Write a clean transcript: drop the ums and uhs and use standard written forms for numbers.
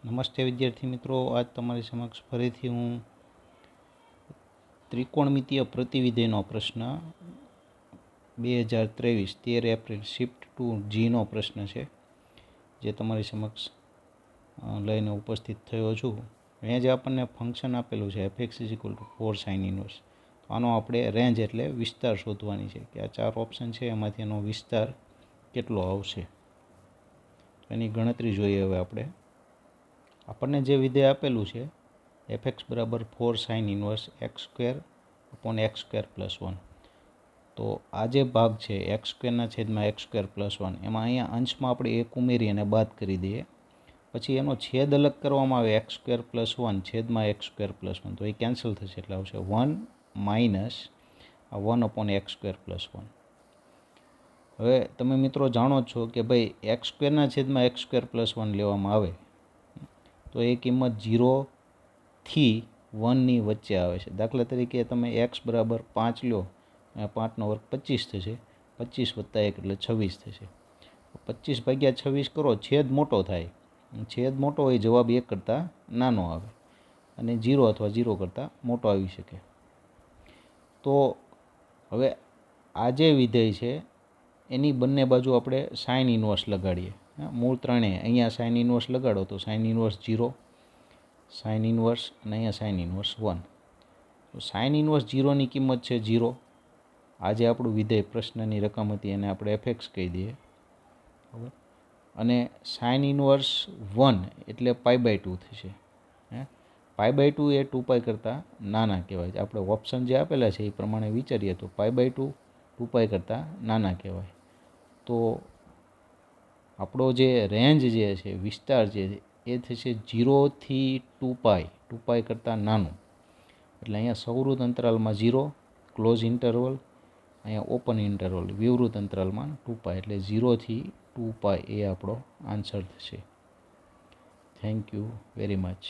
નમસ્તે વિદ્યાર્થી મિત્રો, આજ તમારી સમક્ષ ફરીથી હું ત્રિકોણમિતીય પ્રતિવિધેયનો પ્રશ્ન 2023 13 એપ્રિલ શિફ્ટ ટુ જીનો પ્રશ્ન છે જે તમારી સમક્ષ લઈને ઉપસ્થિત થયો છું. અહીંયા જે આપણને ફંક્શન આપેલું છે fx = 4 sin ઇન્વર્સ, તો આનો આપણે રેન્જ એટલે વિસ્તાર શોધવાની છે કે આ ચાર ઓપ્શન છે એમાંથી એનો વિસ્તાર કેટલો આવશે. એની ગણતરી જોઈએ. હવે આપણને જે વિધેય આપેલું છે fx = 4 sin ઇન્વર્સ x² + 1, તો આ જે ભાગ છે x² + 1 એમાં અહીંયા અંશમાં આપણે 1 ઉમેરી અને બાદ કરી દઈએ. પછી એનો છેદ અલગ કરવામાં આવે x² + 1 x² + 1, તો એ કેન્સલ થશે એટલે આવશે 1 - 1/x² + 1. હવે તમે મિત્રો જાણો છો કે ભાઈ x² + 1 લેવામાં આવે તો એ કિંમત 0 થી 1 ની વચ્ચે આવે છે. દાખલા તરીકે તમે x = 5 લો, 5 નો વર્ગ 25 થશે, 25 + 1 એટલે 26 થશે. 25 / 26 કરો, છેદ મોટો થાય, છેદ મોટો હોય જવાબ 1 કરતાં નાનો આવે અને 0 અથવા 0 કરતાં મોટો આવી શકે. તો હવે આ જે વિધેય છે એની બંને બાજુ આપણે સાઇન ઇન્વર્સ લગાડીએ. મૂળ ત્રણેય અહીંયા સાઇન ઇન્વર્સ લગાડો તો સાઇન ઇન્વર્સ 0, સાઇન ઇન્વર્સ અને અહીંયા સાઇન ઇન્વર્સ 1. તો સાઇન ઇન્વર્સ 0ની કિંમત છે 0. આ જે આપણું વિધેય પ્રશ્નની રકમ હતી એને આપણે fx કહી દઈએ. બરાબર. અને સાઇન ઇન્વર્સ 1 એટલે π/2 થશે. π/2 એ 2π કરતાં નાના કહેવાય. આપણે ઓપ્શન જે આપેલા છે એ પ્રમાણે વિચારીએ તો π/2 2π કરતાં નાના કહેવાય. તો આપણો જે રેન્જ જે છે, વિસ્તાર જે એ થશે 0 થી 2π, 2π કરતાં નાનું. એટલે અહીંયા સવૃત અંતરાલમાં 0, ક્લોઝ ઇન્ટરવલ, અહીંયા ઓપન ઇન્ટરવલ, વિવૃત અંતરાલમાં 2π, એટલે 0 થી 2π એ આપણો આન્સર થશે. Thank you very much.